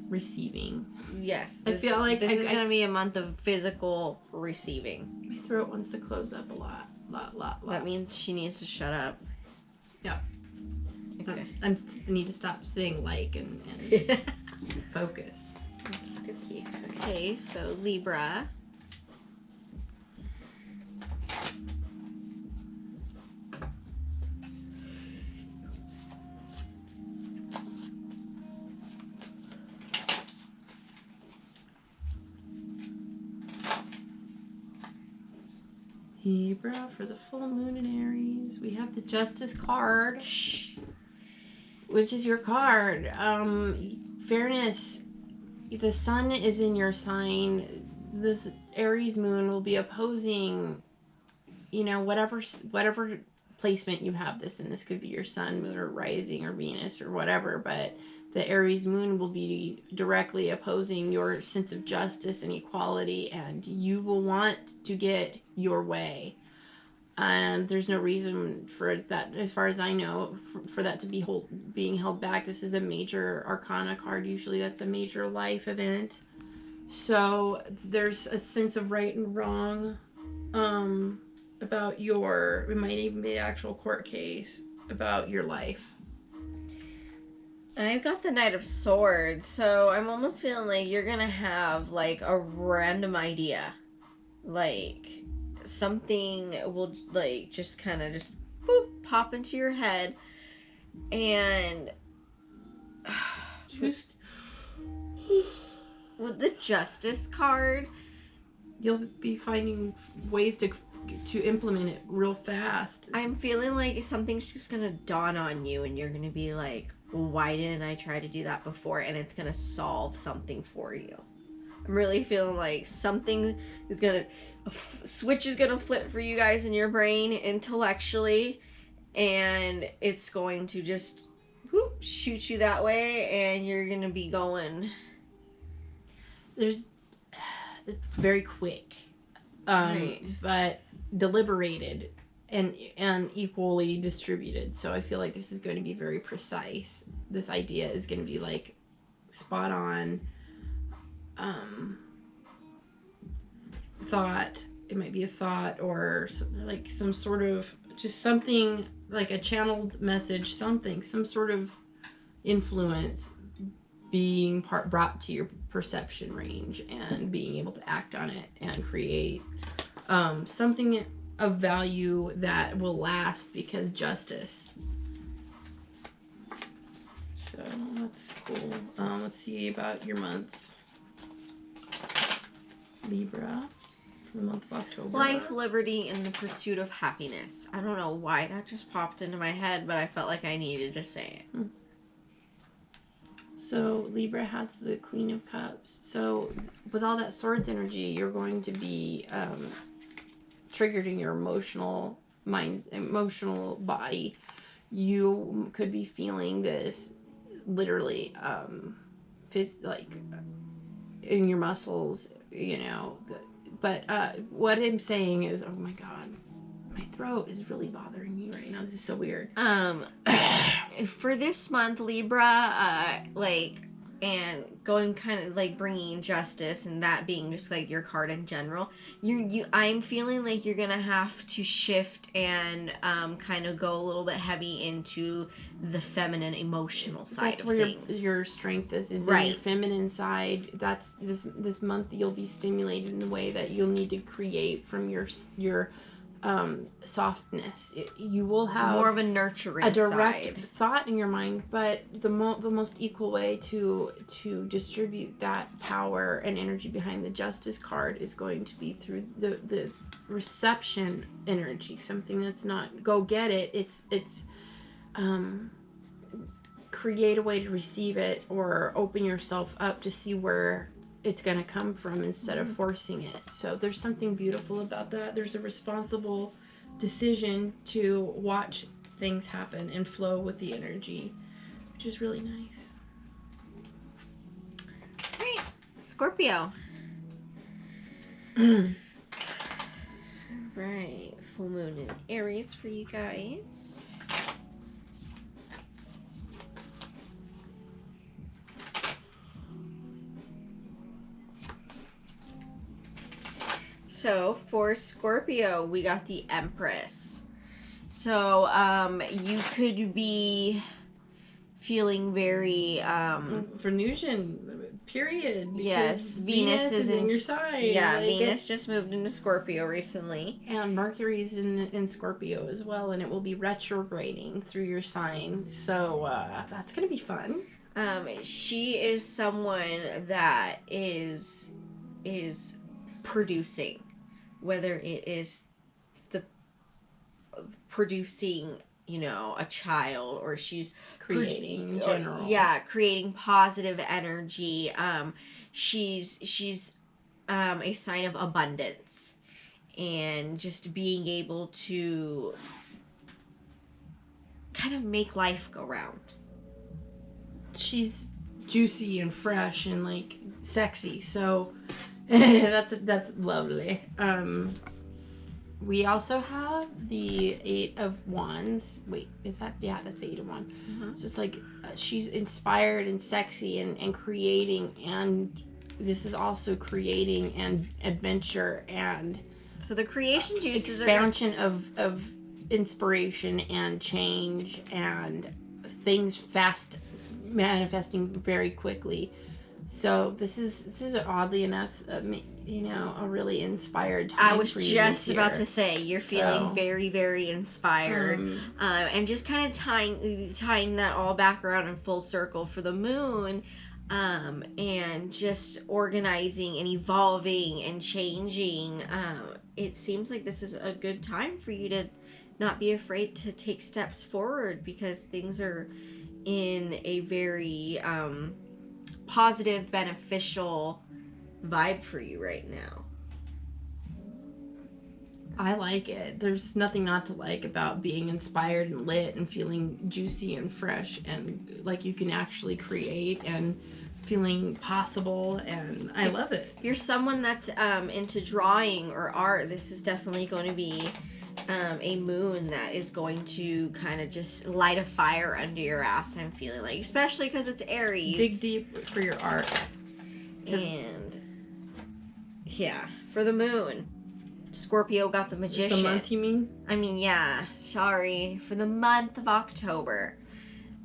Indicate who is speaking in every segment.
Speaker 1: receiving.
Speaker 2: Yes.
Speaker 1: I feel like
Speaker 2: this is going to be a month of physical receiving.
Speaker 1: My throat wants to close up a lot.
Speaker 2: That means she needs to shut up.
Speaker 1: Yeah.
Speaker 2: Okay.
Speaker 1: I need to stop saying and focus.
Speaker 2: Okay, so Libra.
Speaker 1: Libra for the full moon in Aries. We have the Justice card, which is your card. Fairness. The sun is in your sign. This Aries moon will be opposing, whatever placement you have this in. This could be your sun, moon, or rising, or Venus, or whatever, but the Aries moon will be directly opposing your sense of justice and equality, and you will want to get your way. And there's no reason for that, as far as I know, for that to be being held back. This is a major arcana card. Usually that's a major life event. So there's a sense of right and wrong about it might even be an actual court case about your life.
Speaker 2: I've got the Knight of Swords, so I'm almost feeling like you're gonna have like a random idea, like something will like just kind of just boop, pop into your head, and just with the Justice card,
Speaker 1: you'll be finding ways to implement it real fast.
Speaker 2: I'm feeling like something's just gonna dawn on you, and you're gonna be like, why didn't I try to do that before? And it's gonna solve something for you. I'm really feeling like something is gonna, a switch is gonna flip for you guys in your brain intellectually, and it's going to just whoop, shoot you that way, and you're gonna be going.
Speaker 1: It's very quick, right, but deliberated and equally distributed. So I feel like this is going to be very precise. This idea is going to be like spot on. Thought. It might be a thought or like some sort of just something like a channeled message, some sort of influence being brought to your perception range and being able to act on it and create something of value that will last, because justice. So that's cool. Let's see about your month, Libra, for the month of October.
Speaker 2: Life, liberty, and the pursuit of happiness. I don't know why that just popped into my head, but I felt like I needed to say it.
Speaker 1: So Libra has the Queen of Cups. So with all that Swords energy, you're going to be triggered in your emotional body. You could be feeling this literally like in your muscles, but what I'm saying is, oh my god, my throat is really bothering me right now. This is so weird.
Speaker 2: For this month, Libra, and going kind of like bringing justice, and that being just like your card in general, I'm feeling like you're gonna have to shift and kind of go a little bit heavy into the feminine emotional side. That's
Speaker 1: of where things. Your strength is right. In your feminine side. That's this month you'll be stimulated in the way that you'll need to create from your softness. You will have
Speaker 2: more of a nurturing,
Speaker 1: a direct
Speaker 2: side.
Speaker 1: Thought in your mind, but the most equal way to distribute that power and energy behind the Justice card is going to be through the reception energy. Something that's not go get it. It's create a way to receive it, or open yourself up to see where it's going to come from instead of forcing it. So there's something beautiful about that. There's a responsible decision to watch things happen and flow with the energy, which is really nice.
Speaker 2: Great. Scorpio. Right. Full moon in Aries for you guys. So for Scorpio, we got the Empress. So you could be feeling very
Speaker 1: Venusian period.
Speaker 2: Yes, Venus is
Speaker 1: in your sign.
Speaker 2: Yeah, like Venus just moved into Scorpio recently,
Speaker 1: and Mercury's in Scorpio as well, and it will be retrograding through your sign. So that's gonna be fun.
Speaker 2: She is someone that is producing, whether it is the producing, you know, a child, or she's
Speaker 1: creating in general.
Speaker 2: Creating positive energy. She's a sign of abundance, and just being able to kind of make life go round.
Speaker 1: She's juicy and fresh and like sexy, so that's lovely. We also have the 8 of Wands. Wait, is that? Yeah, that's the 8 of Wands.
Speaker 2: Mm-hmm.
Speaker 1: So it's like she's inspired and sexy and creating, and this is also creating and adventure and
Speaker 2: so the creation juices
Speaker 1: expansion of inspiration and change and things fast manifesting very quickly. So this is oddly enough, you know, a really inspired time.
Speaker 2: I was
Speaker 1: for you
Speaker 2: just about to say you're feeling very, very inspired, and just kind of tying that all back around in full circle for the moon, and just organizing and evolving and changing. It seems like this is a good time for you to not be afraid to take steps forward, because things are in a very positive, beneficial vibe for you right now.
Speaker 1: I like it. There's nothing not to like about being inspired and lit and feeling juicy and fresh and like you can actually create and feeling possible, and I love it.
Speaker 2: If you're someone that's into drawing or art, this is definitely going to be a moon that is going to kind of just light a fire under your ass, I'm feeling like, especially because it's Aries.
Speaker 1: Dig deep for your art.
Speaker 2: And yeah, for the moon, Scorpio got the Magician.
Speaker 1: The month, you mean?
Speaker 2: I mean, yeah, sorry. For the month of October,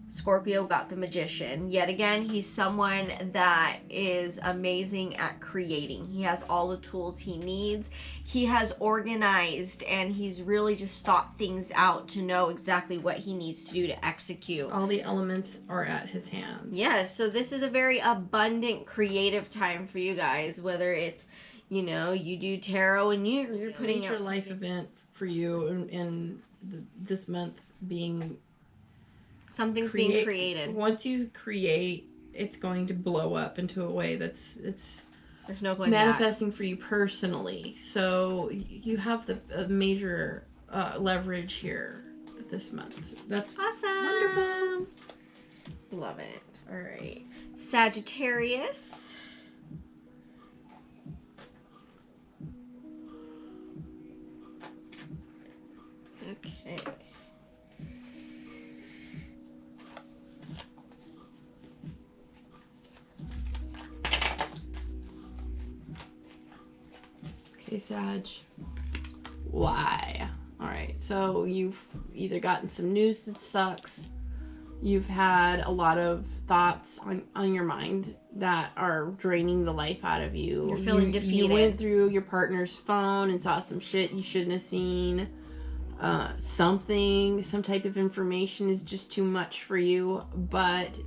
Speaker 2: Scorpio got the Magician. Yet again, he's someone that is amazing at creating. He has all the tools he needs. He has organized, and he's really just thought things out to know exactly what he needs to do to execute.
Speaker 1: All the elements are at his hands.
Speaker 2: Yes, so this is a very abundant creative time for you guys, whether it's, you know, you do tarot and you're putting out
Speaker 1: your life event for you in this month being
Speaker 2: something's being created.
Speaker 1: Once you create, it's going to blow up into a way that's
Speaker 2: there's no going
Speaker 1: manifesting back for you personally. So you have the major leverage here this month. That's
Speaker 2: awesome.
Speaker 1: Wonderful.
Speaker 2: Love it. All right, Sagittarius. Okay.
Speaker 1: Okay, Sag. Why? Alright, so you've either gotten some news that sucks, you've had a lot of thoughts on your mind that are draining the life out of you.
Speaker 2: You're feeling defeated.
Speaker 1: You went through your partner's phone and saw some shit you shouldn't have seen. Some type of information is just too much for you, but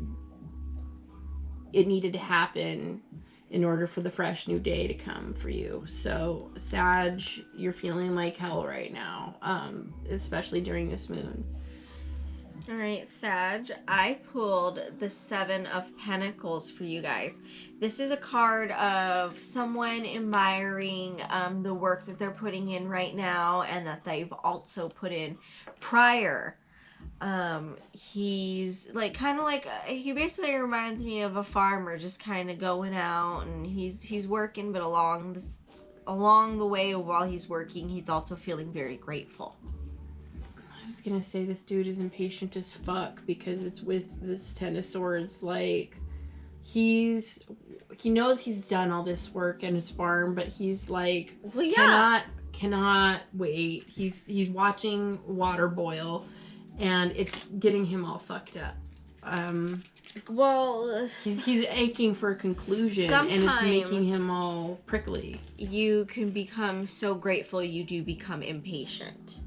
Speaker 1: it needed to happen in order for the fresh new day to come for you. So, Sag, you're feeling like hell right now, especially during this moon.
Speaker 2: All right, Sag, I pulled the 7 of Pentacles for you guys. This is a card of someone admiring the work that they're putting in right now and that they've also put in prior. He's like he basically reminds me of a farmer just kind of going out, and he's working, but along the way while he's working, he's also feeling very grateful.
Speaker 1: I was gonna say this dude is impatient as fuck because it's with this 10 of Swords. Like, he knows he's done all this work in his farm, but he's like,
Speaker 2: well, yeah.
Speaker 1: cannot wait. He's watching water boil, and it's getting him all fucked up.
Speaker 2: Well,
Speaker 1: he's aching for a conclusion, and it's making him all prickly.
Speaker 2: You can become so grateful you do become impatient.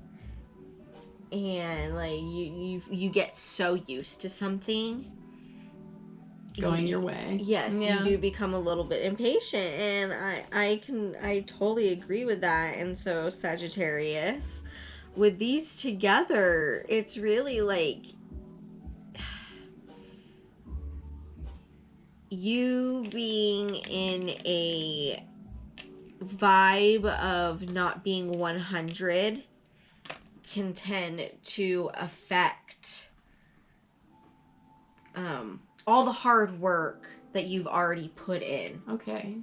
Speaker 2: And like you get so used to something
Speaker 1: going your way.
Speaker 2: Yes, you do become a little bit impatient, and I totally agree with that. And so Sagittarius, with these together, it's really like you being in a vibe of not being 100 can tend to affect all the hard work that you've already put in.
Speaker 1: Okay.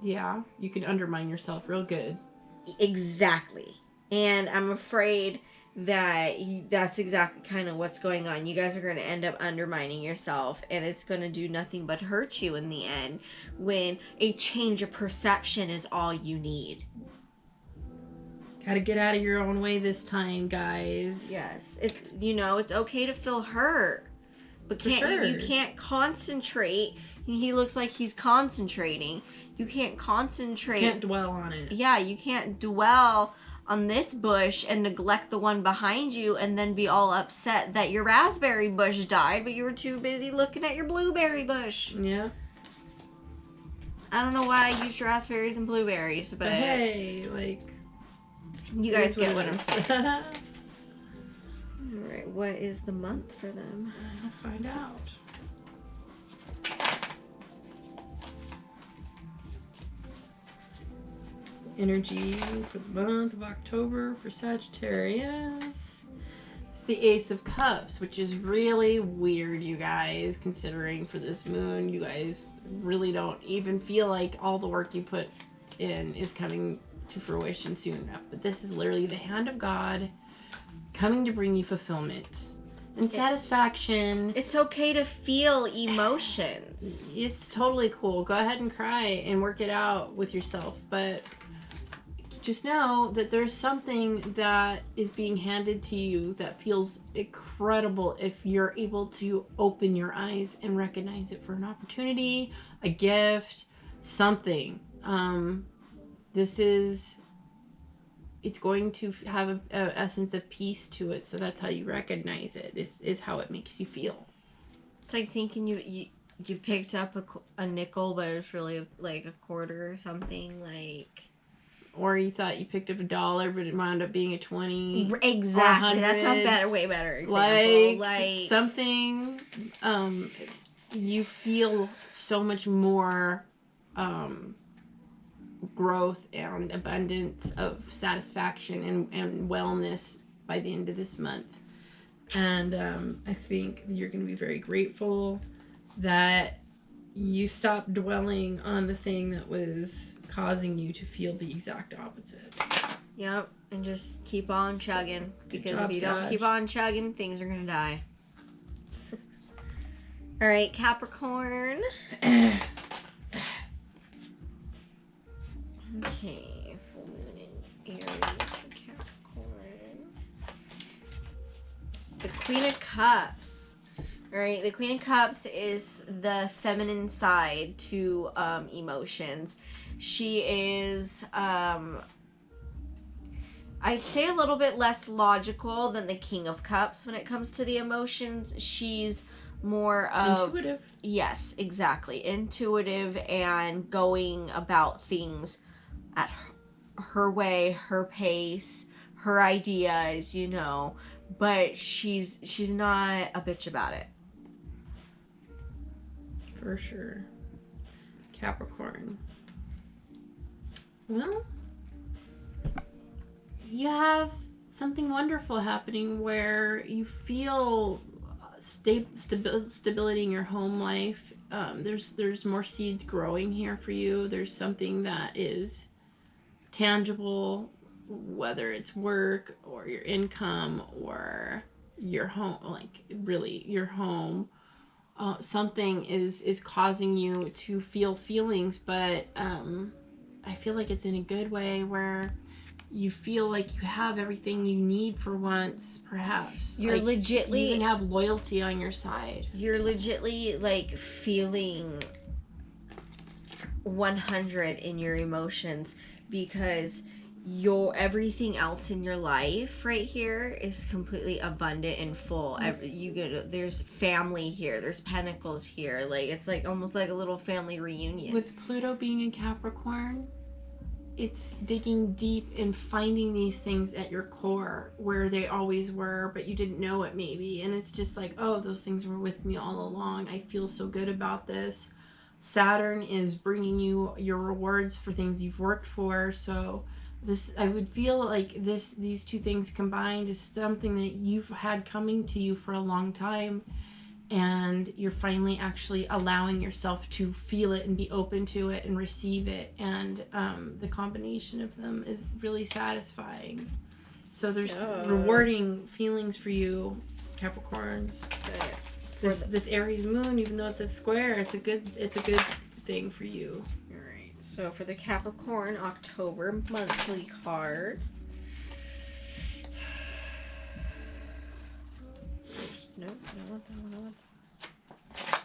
Speaker 1: Yeah, you can undermine yourself real good.
Speaker 2: Exactly. And I'm afraid that that's exactly kind of what's going on. You guys are going to end up undermining yourself, and it's going to do nothing but hurt you in the end, when a change of perception is all you need.
Speaker 1: Gotta get out of your own way this time, guys.
Speaker 2: Yes. It's okay to feel hurt, but you can't concentrate. He looks like he's concentrating. You can't concentrate.
Speaker 1: You can't dwell on it.
Speaker 2: Yeah, you can't dwell on this bush and neglect the one behind you, and then be all upset that your raspberry bush died, but you were too busy looking at your blueberry bush.
Speaker 1: Yeah.
Speaker 2: I don't know why I used raspberries and blueberries, but
Speaker 1: hey, like,
Speaker 2: you guys get what I'm saying. Alright, what is the month for them?
Speaker 1: I'll find out. Energy for the month of October for Sagittarius. It's the Ace of Cups, which is really weird, you guys, considering for this moon, you guys really don't even feel like all the work you put in is coming to fruition soon enough. But this is literally the hand of God coming to bring you fulfillment and satisfaction.
Speaker 2: It's okay to feel emotions.
Speaker 1: It's totally cool. Go ahead and cry and work it out with yourself, but just know that there's something that is being handed to you that feels incredible if you're able to open your eyes and recognize it for an opportunity, a gift, something. It's going to have a sense of peace to it, so that's how you recognize it, is how it makes you feel.
Speaker 2: It's like thinking you picked up a nickel, but it was really like a quarter or something, like...
Speaker 1: Or you thought you picked up $1, but it wound up being a 20.
Speaker 2: Exactly. That's a way better example.
Speaker 1: Like something, you feel so much more growth and abundance of satisfaction and wellness by the end of this month. And I think you're going to be very grateful that you stopped dwelling on the thing that was causing you to feel the exact opposite.
Speaker 2: Yep, and just keep on chugging. Because
Speaker 1: job,
Speaker 2: if you don't keep on chugging, things are going to die. All right, Capricorn. Okay, full moon in Aries for Capricorn. The Queen of Cups. Alright, the Queen of Cups is the feminine side to emotions. She is, I'd say a little bit less logical than the King of Cups when it comes to the emotions. She's more of...
Speaker 1: Intuitive.
Speaker 2: Yes, exactly. Intuitive and going about things at her way, her pace, her ideas, but she's not a bitch about it.
Speaker 1: For sure. Capricorn. Well, you have something wonderful happening where you feel stability in your home life. There's more seeds growing here for you. There's something that is tangible, whether it's work or your income or your home, like really your home, something is causing you to feel feelings, but I feel like it's in a good way where you feel like you have everything you need for once, perhaps.
Speaker 2: You're
Speaker 1: like,
Speaker 2: legitly...
Speaker 1: You even have loyalty on your side.
Speaker 2: You're legitly, like, feeling 100 in your emotions because everything else in your life right here is completely abundant and full. There's family here, there's pentacles here, like it's like almost like a little family reunion.
Speaker 1: With Pluto being in Capricorn, it's digging deep and finding these things at your core where they always were, but you didn't know it maybe. And it's just like, oh, those things were with me all along. I feel so good about this. Saturn is bringing you your rewards for things you've worked for. So this, I would feel like these two things combined is something that you've had coming to you for a long time. And you're finally actually allowing yourself to feel it and be open to it and receive it. And the combination of them is really satisfying. So there's rewarding feelings for you, Capricorns. This Aries moon, even though it's a square, it's a good thing for you.
Speaker 2: All right. So for the Capricorn October monthly card. Nope, I don't want that one. I want that.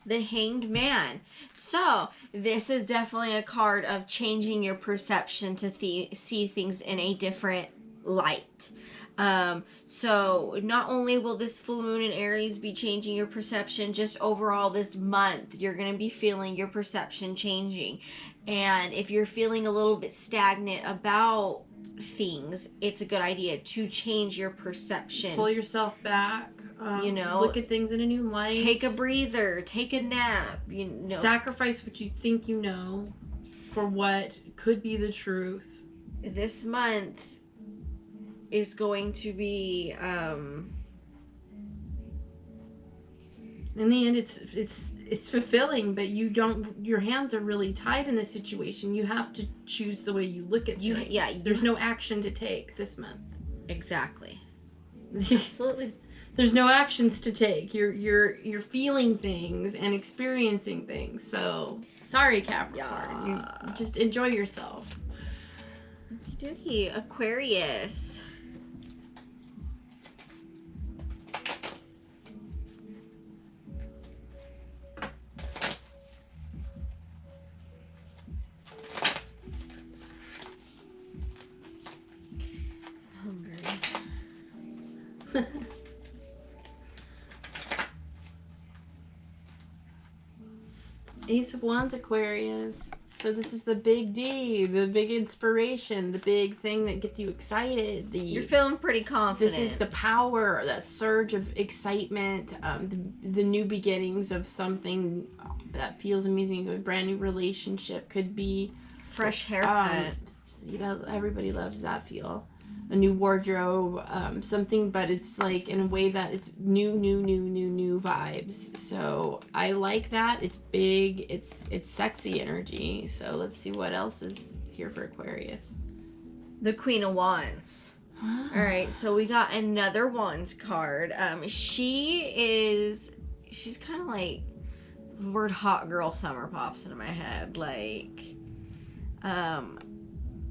Speaker 2: The Hanged Man. So this is definitely a card of changing your perception to see things in a different light. So not only will this full moon in Aries be changing your perception, just overall this month, you're going to be feeling your perception changing. And if you're feeling a little bit stagnant about things, it's a good idea to change your perception.
Speaker 1: Pull yourself back. Look at things in a new light.
Speaker 2: Take a breather. Take a nap.
Speaker 1: Sacrifice what you think you know for what could be the truth.
Speaker 2: This month is going to be
Speaker 1: in the end it's fulfilling, but your hands are really tied in this situation. You have to choose the way you look at things. There's no action to take this month.
Speaker 2: Exactly. Absolutely.
Speaker 1: There's no actions to take. You're feeling things and experiencing things. So sorry, Capricorn. You just enjoy yourself.
Speaker 2: Aquarius.
Speaker 1: Ace of Wands, Aquarius. So this is the big D, the big inspiration, the big thing that gets you excited.
Speaker 2: You're feeling pretty confident.
Speaker 1: This is the power, that surge of excitement, the new beginnings of something that feels amazing. A brand new relationship could be
Speaker 2: fresh haircut.
Speaker 1: Everybody loves that feel. A new wardrobe, something, but it's like in a way that it's new vibes. So I like that. It's big. It's sexy energy. So let's see what else is here for Aquarius.
Speaker 2: The Queen of Wands. All right, so we got another Wands card. She's kind of like, the word hot girl summer pops into my head. Like,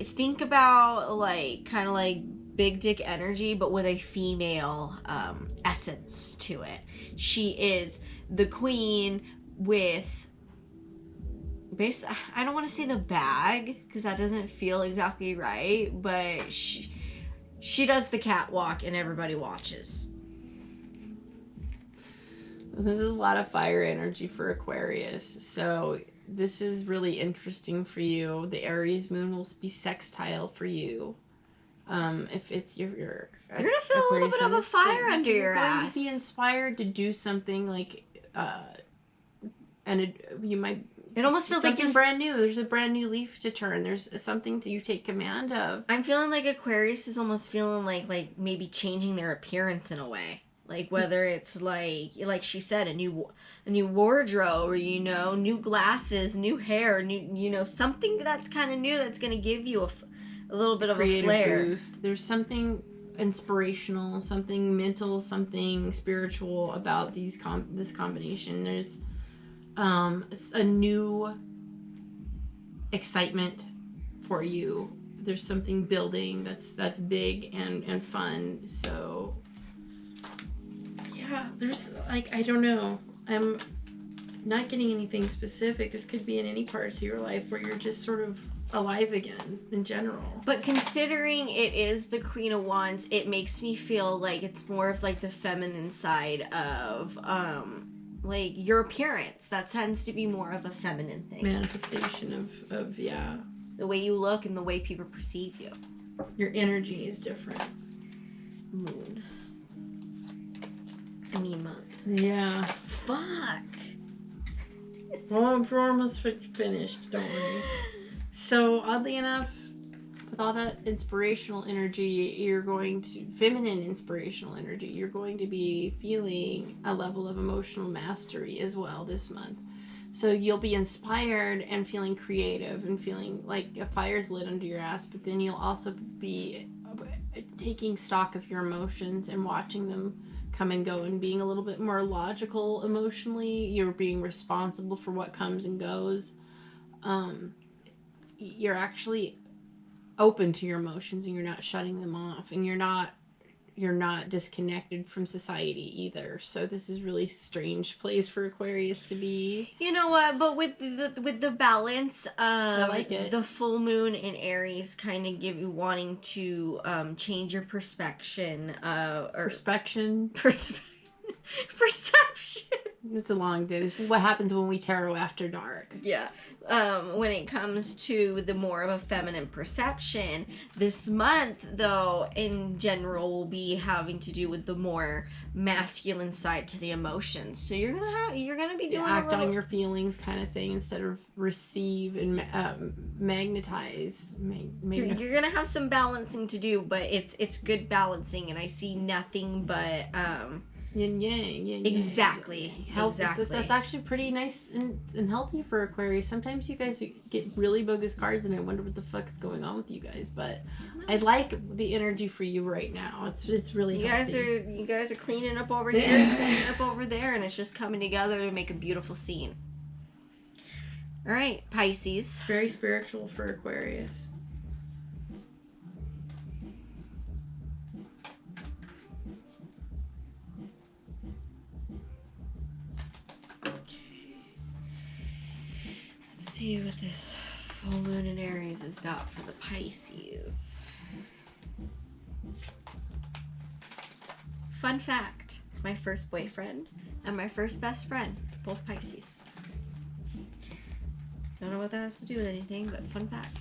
Speaker 2: think about like kind of like big dick energy, but with a female essence to it. She is the queen with I don't want to say the bag because that doesn't feel exactly right, but she does the catwalk and everybody watches.
Speaker 1: This is a lot of fire energy for Aquarius. So this is really interesting for you. The Aries moon will be sextile for you. If it's you're
Speaker 2: gonna feel a little bit of a fire under your ass.
Speaker 1: You're going to be inspired to do something like, you might.
Speaker 2: It almost feels like
Speaker 1: you're brand new. There's a brand new leaf to turn. There's something that you take command of.
Speaker 2: I'm feeling like Aquarius is almost feeling like maybe changing their appearance in a way. Like whether it's like she said, a new wardrobe, or new glasses, new hair, new something that's kind of new that's gonna give you a little bit of
Speaker 1: creative
Speaker 2: a flair.
Speaker 1: Boost. There's something inspirational, something mental, something spiritual about this combination. There's it's a new excitement for you. There's something building that's big and fun. So yeah, there's like, I don't know. I'm not getting anything specific. This could be in any parts of your life where you're just sort of alive again in general.
Speaker 2: But considering it is the Queen of Wands, it makes me feel like it's more of like the feminine side of like your appearance. That tends to be more of a feminine thing.
Speaker 1: Manifestation of yeah.
Speaker 2: The way you look and the way people perceive you.
Speaker 1: Your energy is different.
Speaker 2: Moon. I mean month.
Speaker 1: Yeah.
Speaker 2: Fuck.
Speaker 1: Well, we're almost finished, don't worry. So, oddly enough, with all that inspirational energy, feminine inspirational energy, you're going to be feeling a level of emotional mastery as well this month. So you'll be inspired and feeling creative and feeling like a fire's lit under your ass, but then you'll also be taking stock of your emotions and watching them come and go and being a little bit more logical emotionally. You're being responsible for what comes and goes. You're actually open to your emotions and you're not shutting them off, and you're not disconnected from society either. So this is really strange place for Aquarius to be.
Speaker 2: You know what? But with the balance of
Speaker 1: I like it.
Speaker 2: The full moon in Aries kind of give you wanting to change your perception
Speaker 1: Perception.
Speaker 2: Perception.
Speaker 1: It's a long day. This is what happens when we tarot after dark.
Speaker 2: Yeah. When it comes to the more of a feminine perception, this month, though, in general, will be having to do with the more masculine side to the emotions. So you're gonna be doing
Speaker 1: act on your feelings kind of thing instead of receive and magnetize.
Speaker 2: You're gonna have some balancing to do, but it's good balancing, and I see nothing but
Speaker 1: yin yang.
Speaker 2: Exactly. Exactly.
Speaker 1: That's actually pretty nice and healthy for Aquarius. Sometimes you guys get really bogus cards and I wonder what the fuck is going on with you guys, but I like the energy for you right now. It's really healthy.
Speaker 2: You guys are cleaning up over here, cleaning up over there, and it's just coming together to make a beautiful scene. All right, Pisces.
Speaker 1: Very spiritual for Aquarius.
Speaker 2: See what this full moon in Aries has got for the Pisces. Fun fact, my first boyfriend and my first best friend, both Pisces. Don't know what that has to do with anything, but fun fact.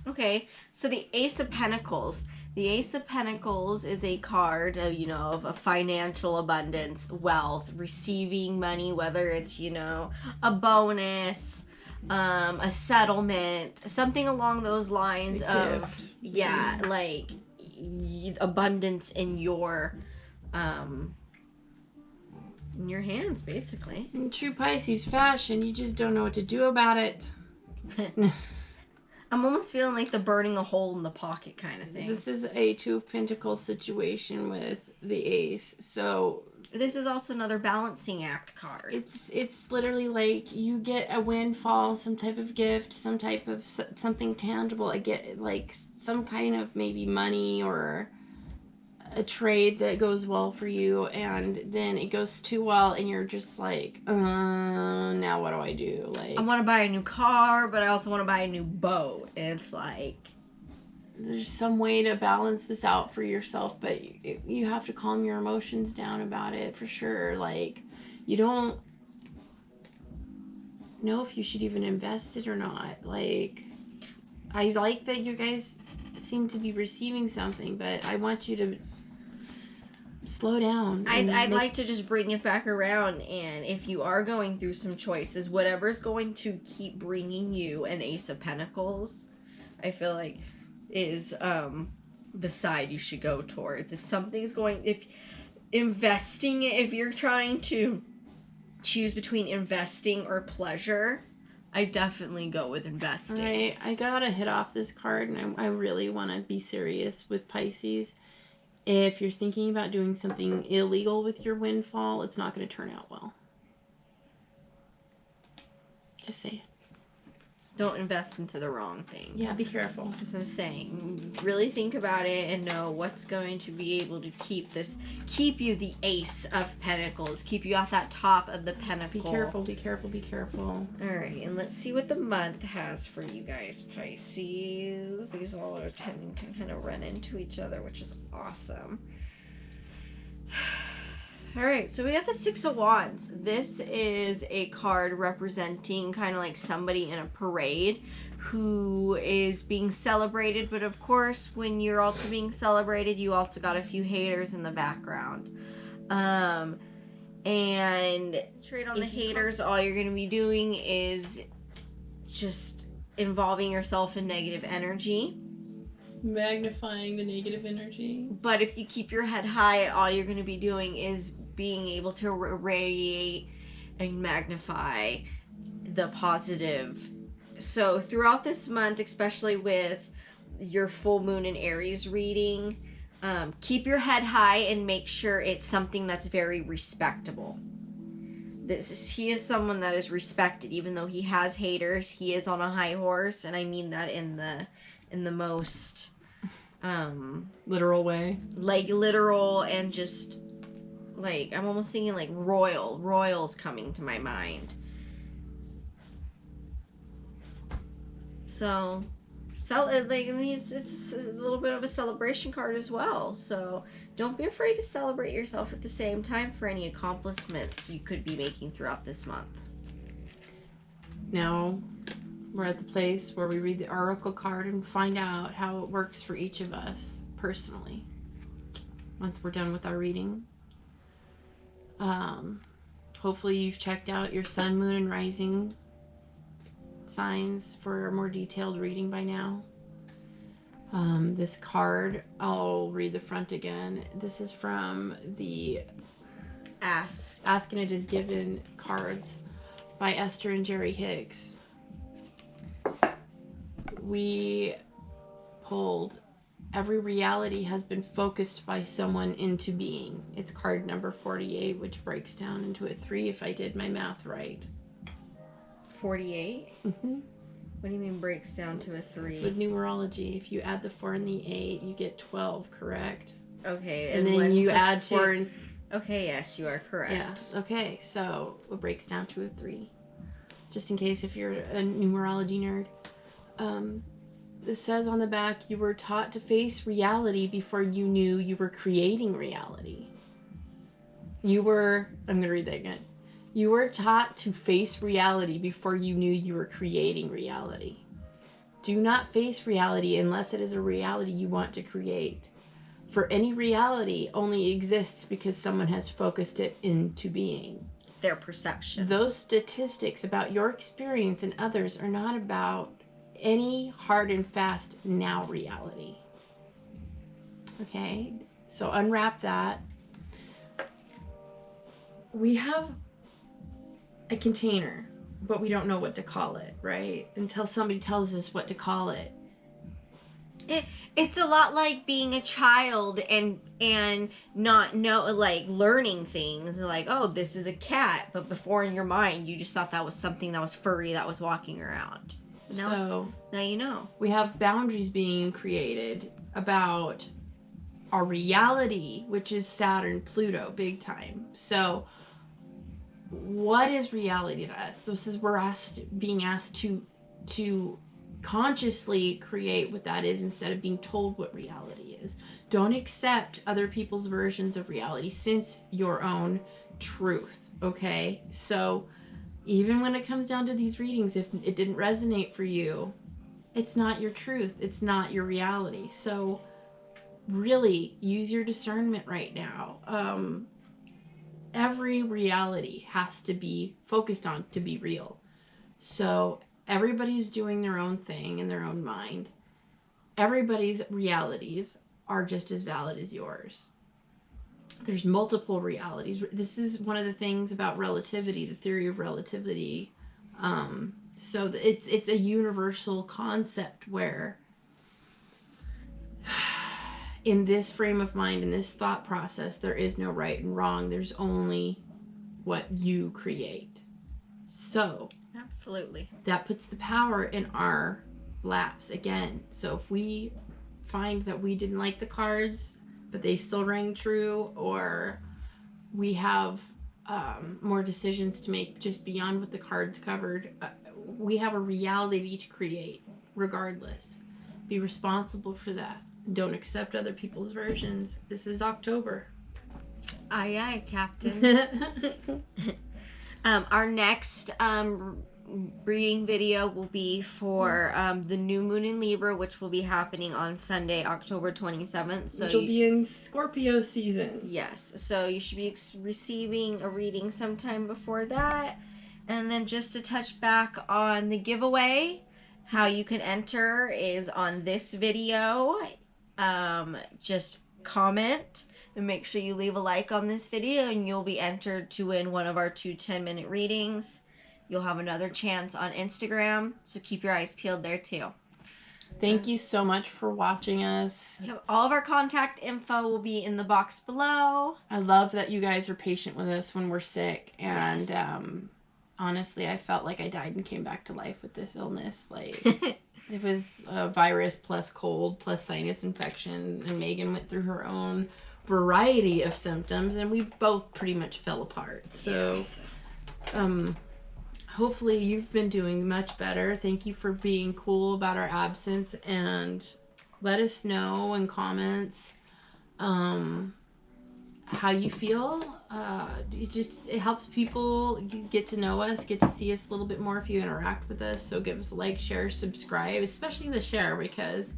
Speaker 2: Okay, so the Ace of Pentacles. The Ace of Pentacles is a card of, of a financial abundance, wealth, receiving money, whether it's, a bonus, a settlement, something along those lines of, like abundance in your hands, basically.
Speaker 1: In true Pisces fashion, you just don't know what to do about it.
Speaker 2: I'm almost feeling like the burning a hole in the pocket kind of thing.
Speaker 1: This is a Two of Pentacles situation with the Ace. So
Speaker 2: this is also another balancing act card.
Speaker 1: It's literally like you get a windfall, some type of gift, some type of something tangible. I get like some kind of maybe money or a trade that goes well for you, and then it goes too well and you're just like, now what do I do? Like,
Speaker 2: I want to buy a new car, but I also want to buy a new boat, and it's like
Speaker 1: there's some way to balance this out for yourself, but you have to calm your emotions down about it for sure. Like, you don't know if you should even invest it or not. Like, I like that you guys seem to be receiving something, but I want you to slow down.
Speaker 2: I'd like to just bring it back around, and if you are going through some choices, whatever's going to keep bringing you an Ace of Pentacles, I feel like is the side you should go towards. If you're trying to choose between investing or pleasure, I definitely go with investing.
Speaker 1: Right, I gotta hit off this card, and I really want to be serious with Pisces. If you're thinking about doing something illegal with your windfall, it's not going to turn out well. Just say it.
Speaker 2: Don't invest into the wrong things.
Speaker 1: Yeah, be careful.
Speaker 2: That's what I'm saying. Really think about it and know what's going to be able to keep you the Ace of Pentacles, keep you at that top of the Pentacle.
Speaker 1: Be careful, be careful, be careful.
Speaker 2: All right, and let's see what the month has for you guys, Pisces. These all are tending to kind of run into each other, which is awesome. All right, so we got the Six of Wands. This is a card representing kind of like somebody in a parade who is being celebrated. But of course, when you're also being celebrated, you also got a few haters in the background. And trade on the haters, all you're going to be doing is just involving yourself in negative energy.
Speaker 1: Magnifying the negative energy.
Speaker 2: But if you keep your head high, all you're going to be doing is being able to radiate and magnify the positive. So throughout this month, especially with your full moon in Aries reading, keep your head high and make sure it's something that's very respectable. He is someone that is respected, even though he has haters. He is on a high horse, and I mean that in the most
Speaker 1: literal way.
Speaker 2: Like literal, and just like I'm almost thinking like royals coming to my mind. So it's a little bit of a celebration card as well. So don't be afraid to celebrate yourself at the same time for any accomplishments you could be making throughout this month.
Speaker 1: Now we're at the place where we read the oracle card and find out how it works for each of us personally. Once we're done with our reading. Hopefully you've checked out your sun, moon, and rising signs for a more detailed reading by now. This card, I'll read the front again. This is from the Ask and It Is Given cards by Esther and Jerry Higgs. We pulled Every Reality Has Been Focused by Someone into Being. It's card number 48, which breaks down into a 3 if I did my math right.
Speaker 2: 48?
Speaker 1: Mm-hmm.
Speaker 2: What do you mean breaks down to a 3?
Speaker 1: With numerology, if you add the 4 and the 8, you get 12, correct?
Speaker 2: Okay.
Speaker 1: And then you add 4 and...
Speaker 2: Okay, yes, you are correct.
Speaker 1: Yeah, okay, so it breaks down to a 3. Just in case if you're a numerology nerd. It says on the back, you were taught to face reality before you knew you were creating reality. I'm going to read that again. You were taught to face reality before you knew you were creating reality. Do not face reality unless it is a reality you want to create. For any reality only exists because someone has focused it into being.
Speaker 2: Their perception.
Speaker 1: Those statistics about your experience and others are not about any hard and fast now reality. Okay, so unwrap that. We have a container, but we don't know what to call it, right? Until somebody tells us what to call it.
Speaker 2: It's a lot like being a child and not learning things like, oh, this is a cat, but before in your mind you just thought that was something that was furry that was walking around.
Speaker 1: So
Speaker 2: now you know.
Speaker 1: We have boundaries being created about our reality, which is Saturn, Pluto, big time. So what is reality to us? We're being asked to consciously create what that is instead of being told what reality is. Don't accept other people's versions of reality since your own truth, okay? So even when it comes down to these readings, if it didn't resonate for you, it's not your truth. It's not your reality. So really use your discernment right now. Every reality has to be focused on to be real. So everybody's doing their own thing in their own mind. Everybody's realities are just as valid as yours. There's multiple realities. This is one of the things about relativity, the theory of relativity. So it's a universal concept where in this frame of mind, in this thought process, there is no right and wrong. There's only what you create. So
Speaker 2: absolutely,
Speaker 1: that puts the power in our laps again. So if we find that we didn't like the cards, but they still rang true, or we have more decisions to make just beyond what the cards covered, we have a reality to create regardless. Be responsible for that. Don't accept other people's versions. This is October.
Speaker 2: Aye, aye, Captain. Our next reading video will be for the new moon in Libra, which will be happening on Sunday, October 27th. So
Speaker 1: which will be in Scorpio season.
Speaker 2: Yes. So you should be receiving a reading sometime before that. And then just to touch back on the giveaway, how you can enter is on this video. Just comment and make sure you leave a like on this video and you'll be entered to win one of our 2 10-minute readings. You'll have another chance on Instagram, so keep your eyes peeled there too.
Speaker 1: Thank you so much for watching us.
Speaker 2: All of our contact info will be in the box below.
Speaker 1: I love that you guys are patient with us when we're sick, and
Speaker 2: Yes.
Speaker 1: Honestly, I felt like I died and came back to life with this illness. Like, it was a virus plus cold plus sinus infection, and Megan went through her own variety of symptoms, and we both pretty much fell apart. So,
Speaker 2: Yes.
Speaker 1: Hopefully you've been doing much better. Thank you for being cool about our absence, and let us know in comments how you feel. It helps people get to know us, get to see us a little bit more if you interact with us. So give us a like, share, subscribe, especially the share, because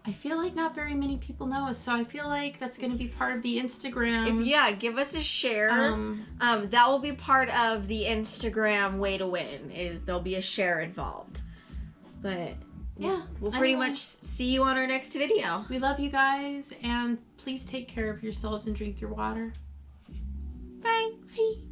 Speaker 1: I feel like not very many people know us. So I feel like that's going to be part of the Instagram.
Speaker 2: Give us a share. That will be part of the Instagram way to win, is there'll be a share involved. But
Speaker 1: yeah,
Speaker 2: we'll pretty much see you on our next video.
Speaker 1: We love you guys, and please take care of yourselves and drink your water.
Speaker 2: Bye.
Speaker 1: Bye.